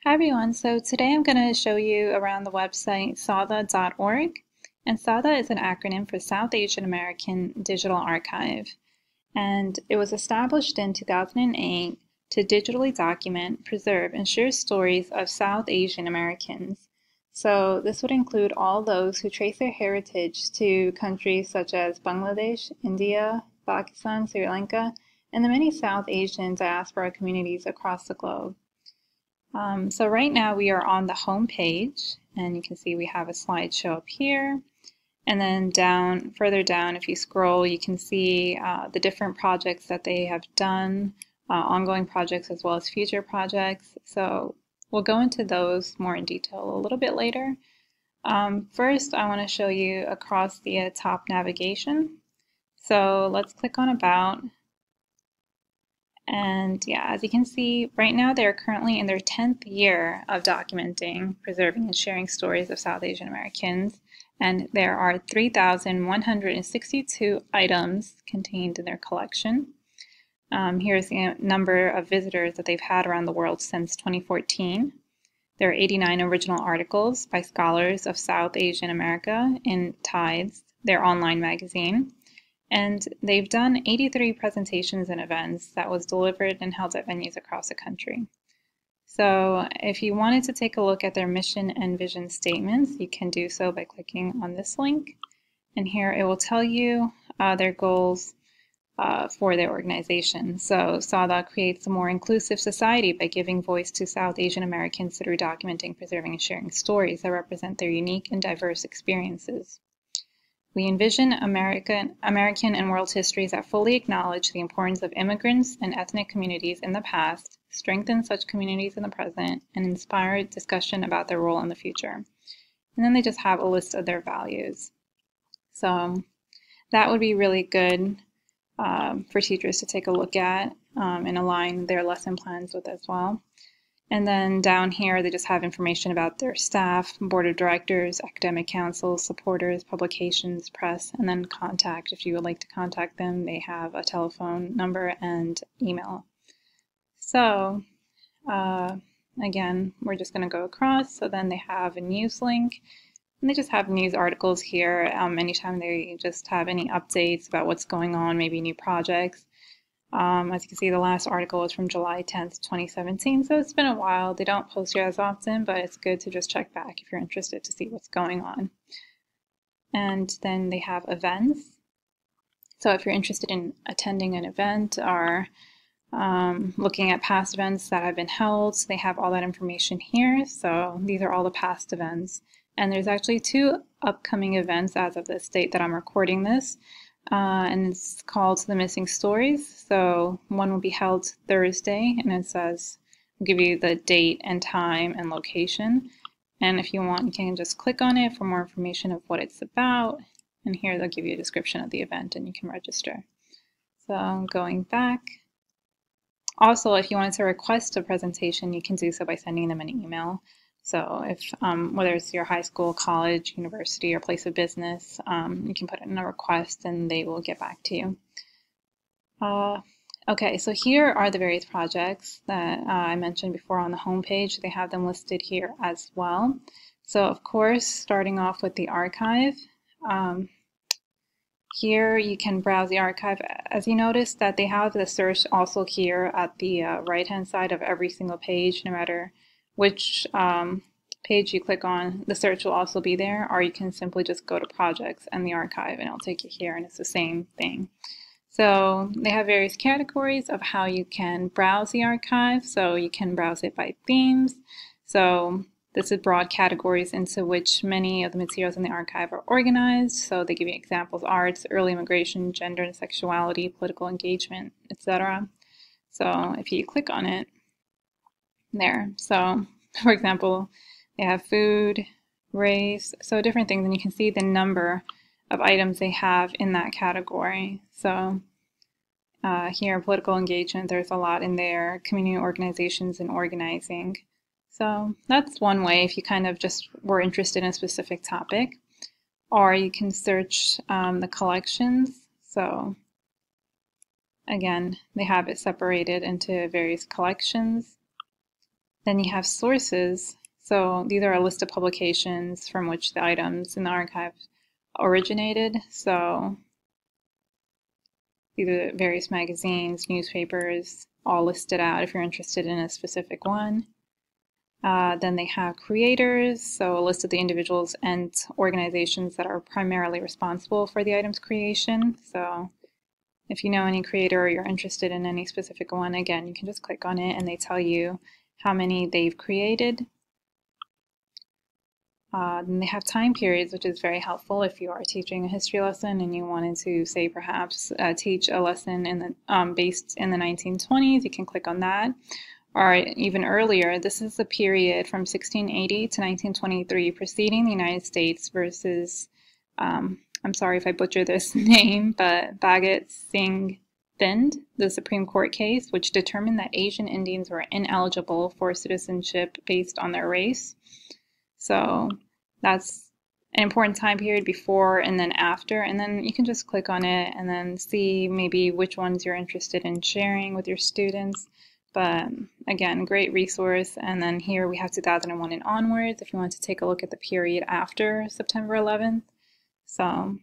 Hi everyone, so today I'm going to show you around the website SAADA.org, and SAADA is an acronym for South Asian American Digital Archive, and it was established in 2008 to digitally document, preserve, and share stories of South Asian Americans. So this would include all those who trace their heritage to countries such as Bangladesh, India, Pakistan, Sri Lanka, and the many South Asian diaspora communities across the globe. So right now we are on the home page, and you can see we have a slideshow up here. And then further down, if you scroll, you can see the different projects that they have done, ongoing projects as well as future projects. So we'll go into those more in detail a little bit later. First, I want to show you across the top navigation. So let's click on About. And yeah, as you can see, right now they're currently in their 10th year of documenting, preserving, and sharing stories of South Asian Americans. And there are 3,162 items contained in their collection. Here's the number of visitors that they've had around the world since 2014. There are 89 original articles by scholars of South Asian America in Tides, their online magazine. And they've done 83 presentations and events that was delivered and held at venues across the country. So if you wanted to take a look at their mission and vision statements, you can do so by clicking on this link. And here it will tell you their goals for their organization. So SAADA creates a more inclusive society by giving voice to South Asian Americans through documenting, preserving, and sharing stories that represent their unique and diverse experiences. We envision American and world histories that fully acknowledge the importance of immigrants and ethnic communities in the past, strengthen such communities in the present, and inspire discussion about their role in the future. And then they just have a list of their values. So that would be really good for teachers to take a look at and align their lesson plans with as well. And then down here, they just have information about their staff, board of directors, academic councils, supporters, publications, press, and then contact. If you would like to contact them, they have a telephone number and email. So again, we're just going to go across. So then they have a news link, and they just have news articles here. Anytime they just have any updates about what's going on, maybe new projects. As you can see, the last article was from July 10th, 2017, so it's been a while. They don't post here as often, but it's good to just check back if you're interested to see what's going on. And then they have events. So if you're interested in attending an event or looking at past events that have been held, they have all that information here. So these are all the past events. And there's actually 2 upcoming events as of this date that I'm recording this. And it's called The Missing Stories. So one will be held Thursday, and it says, I'll give you the date and time and location. And if you want, you can just click on it for more information of what it's about. And here they'll give you a description of the event and you can register. So going back. Also, if you wanted to request a presentation, you can do so by sending them an email. So if whether it's your high school, college, university, or place of business, you can put in a request and they will get back to you. Okay, so here are the various projects that I mentioned before on the home page. They have them listed here as well. So of course, starting off with the archive, here you can browse the archive. As you notice that they have the search also here at the right-hand side of every single page, no matter which page you click on, the search will also be there, or you can simply just go to projects and the archive and it'll take you here, and it's the same thing. So they have various categories of how you can browse the archive. So you can browse it by themes. So this is broad categories into which many of the materials in the archive are organized. So they give you examples: arts, early immigration, gender and sexuality, political engagement, etc. So if you click on it, there. So, for example, they have food, race, so different things, and you can see the number of items they have in that category. So here, political engagement, there's a lot in there, community organizations and organizing. So that's one way if you kind of just were interested in a specific topic. Or you can search the collections. So again, they have it separated into various collections. Then you have sources. So these are a list of publications from which the items in the archive originated. So these are various magazines, newspapers, all listed out if you're interested in a specific one. Then they have creators, so a list of the individuals and organizations that are primarily responsible for the item's creation. So if you know any creator or you're interested in any specific one, again, you can just click on it and they tell you how many they've created. Then they have time periods, which is very helpful if you are teaching a history lesson and you wanted to, say, perhaps teach a lesson in the, based in the 1920s. You can click on that. Or even earlier, this is the period from 1680 to 1923 preceding the United States versus, I'm sorry if I butcher this name, but Bhagat Singh Thind, the Supreme Court case, which determined that Asian Indians were ineligible for citizenship based on their race. So that's an important time period before and then after, and then you can just click on it and then see maybe which ones you're interested in sharing with your students. But again, great resource. And then here we have 2001 and onwards if you want to take a look at the period after September 11th. So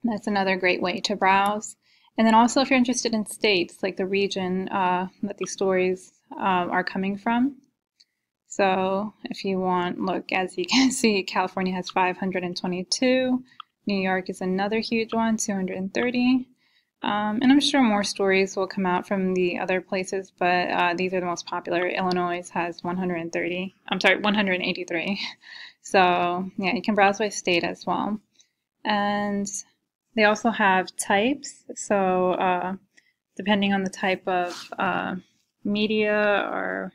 that's another great way to browse. And then also if you're interested in states, like the region that these stories are coming from. So if you want, look, as you can see, California has 522. New York is another huge one, 230. And I'm sure more stories will come out from the other places, but these are the most popular. Illinois has 183. So yeah, you can browse by state as well. And they also have types. So depending on the type of media or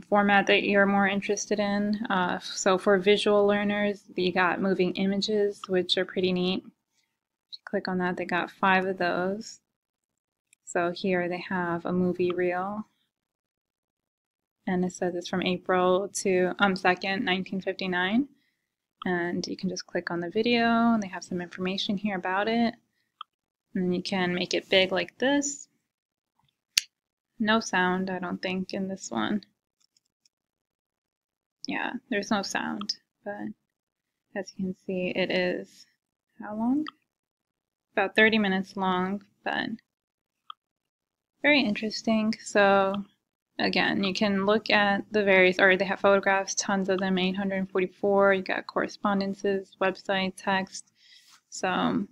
format that you're more interested in. So for visual learners, you got moving images, which are pretty neat. If you click on that, they got 5 of those. So here they have a movie reel. And it says it's from April to 2nd, 1959. And you can just click on the video, and they have some information here about it. And then you can make it big like this. No sound, I don't think, in this one. Yeah, there's no sound, but as you can see, it is, how long? About 30 minutes long, but very interesting. So again, you can look at the various, or they have photographs, tons of them, 844. You got correspondences, website, text. So, and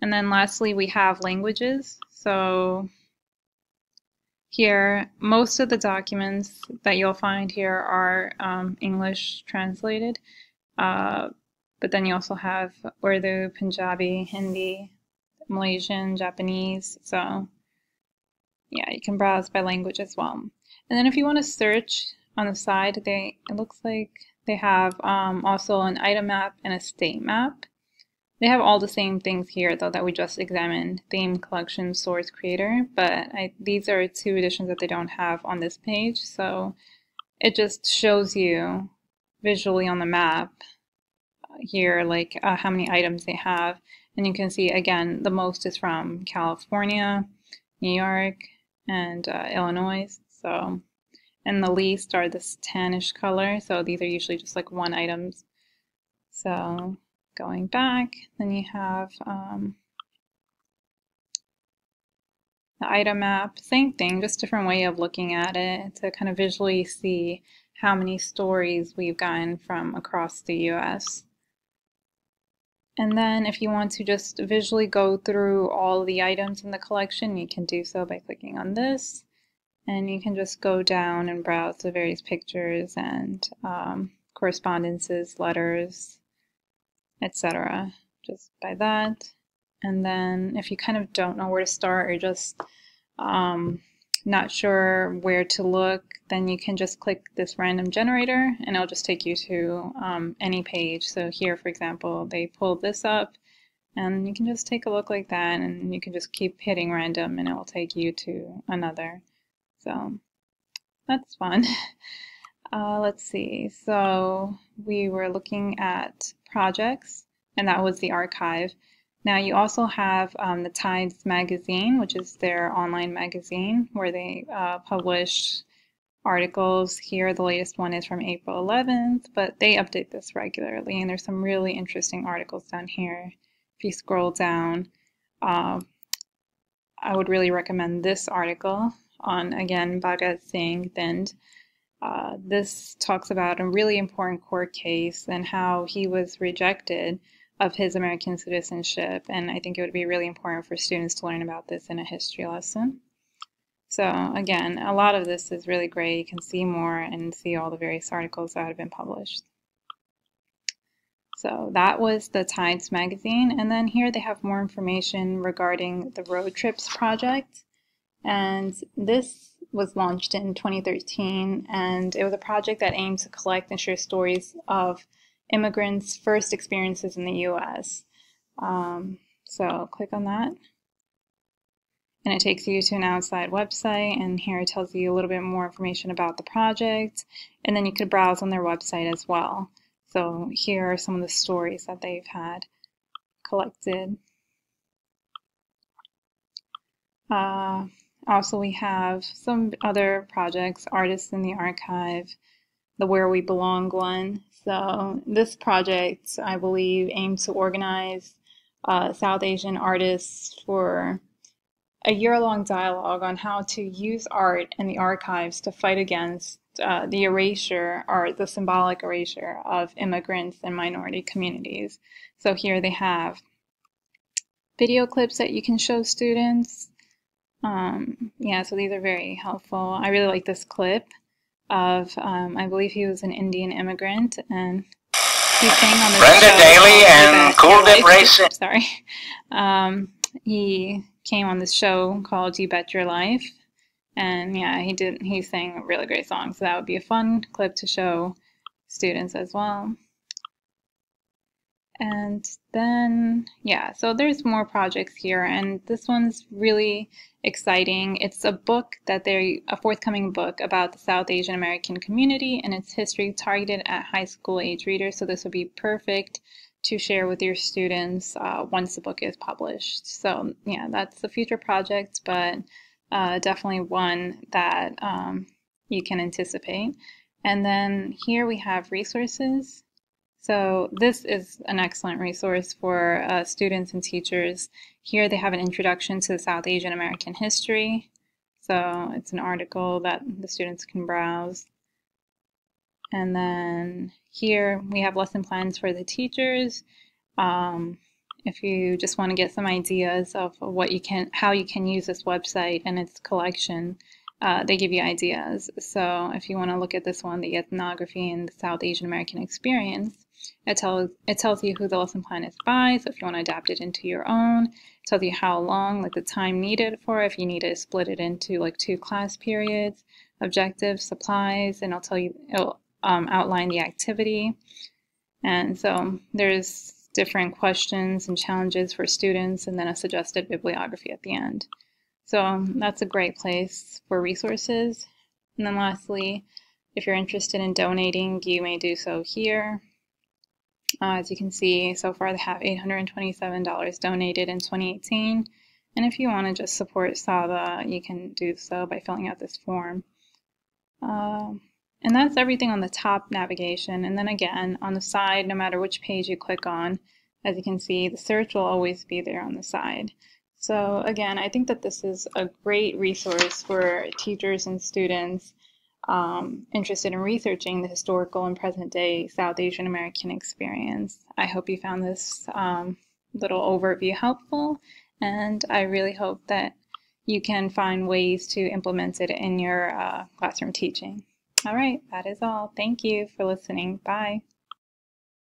then lastly, we have languages. So here, most of the documents that you'll find here are English translated, but then you also have Urdu, Punjabi, Hindi, Malaysian, Japanese. So yeah, you can browse by language as well. And then if you want to search on the side, it looks like they have also an item map and a state map. They have all the same things here, though, that we just examined: theme, collection, source, creator, but these are 2 editions that they don't have on this page, so it just shows you visually on the map here, like how many items they have, and you can see, again, the most is from California, New York, and Illinois, so, and the least are this tannish color, so these are usually just like 1 items. So going back, then you have the item map, same thing, just different way of looking at it to kind of visually see how many stories we've gotten from across the US. And then if you want to just visually go through all the items in the collection, you can do so by clicking on this. And you can just go down and browse the various pictures and correspondences, letters, etc. just by that. And then if you kind of don't know where to start or just not sure where to look, then you can just click this random generator and it'll just take you to any page. So here, for example, they pulled this up and you can just take a look like that, and you can just keep hitting random and it will take you to another. So that's fun. Let's see, so we were looking at projects, and that was the archive. Now you also have the Tides magazine, which is their online magazine where they publish articles. Here, the latest one is from April 11th, but they update this regularly, and there's some really interesting articles down here. If you scroll down, I would really recommend this article on, again, Bhagat Singh Thind. This talks about a really important court case and how he was rejected of his American citizenship, and I think it would be really important for students to learn about this in a history lesson. So again, a lot of this is really great. You can see more and see all the various articles that have been published. So that was the Tides magazine, and then here they have more information regarding the Road Trips project, and this was launched in 2013, and it was a project that aimed to collect and share stories of immigrants' first experiences in the U.S. So click on that, and it takes you to an outside website, and here it tells you a little bit more information about the project, and then you could browse on their website as well. So here are some of the stories that they've had collected. Also, we have some other projects, Artists in the Archive, the Where We Belong one. So this project, I believe, aims to organize South Asian artists for a year-long dialogue on how to use art and the archives to fight against the erasure or the symbolic erasure of immigrants and minority communities. So here they have video clips that you can show students. Yeah, so these are very helpful. I really like this clip of, I believe he was an Indian immigrant, and he sang on this Brenda show Daly and Cool Dip Racing. Sorry. He came on this show called You Bet Your Life, and yeah, he sang a really great song, so that would be a fun clip to show students as well. And then, yeah, so there's more projects here, and this one's really exciting. It's a book a forthcoming book about the South Asian American community and its history targeted at high school age readers. So this would be perfect to share with your students once the book is published. So yeah, that's a future project, but definitely one that you can anticipate. And then here we have resources. So this is an excellent resource for students and teachers. Here they have an introduction to the South Asian American history. So it's an article that the students can browse. And then here we have lesson plans for the teachers. If you just want to get some ideas of how you can use this website and its collection, they give you ideas. So if you want to look at this one, the ethnography and the South Asian American experience, it tells you who the lesson plan is by. So if you want to adapt it into your own, it tells you how long, like the time needed for it, if you need to split it into like 2 class periods, objectives, supplies, and it'll outline the activity. And so there's different questions and challenges for students, and then a suggested bibliography at the end. So that's a great place for resources. And then lastly, if you're interested in donating, you may do so here. As you can see, so far they have $827 donated in 2018. And if you want to just support SAADA, you can do so by filling out this form. And that's everything on the top navigation. And then again, on the side, no matter which page you click on, as you can see, the search will always be there on the side. So again, I think that this is a great resource for teachers and students interested in researching the historical and present-day South Asian American experience. I hope you found this little overview helpful, and I really hope that you can find ways to implement it in your classroom teaching. All right, that is all. Thank you for listening. Bye.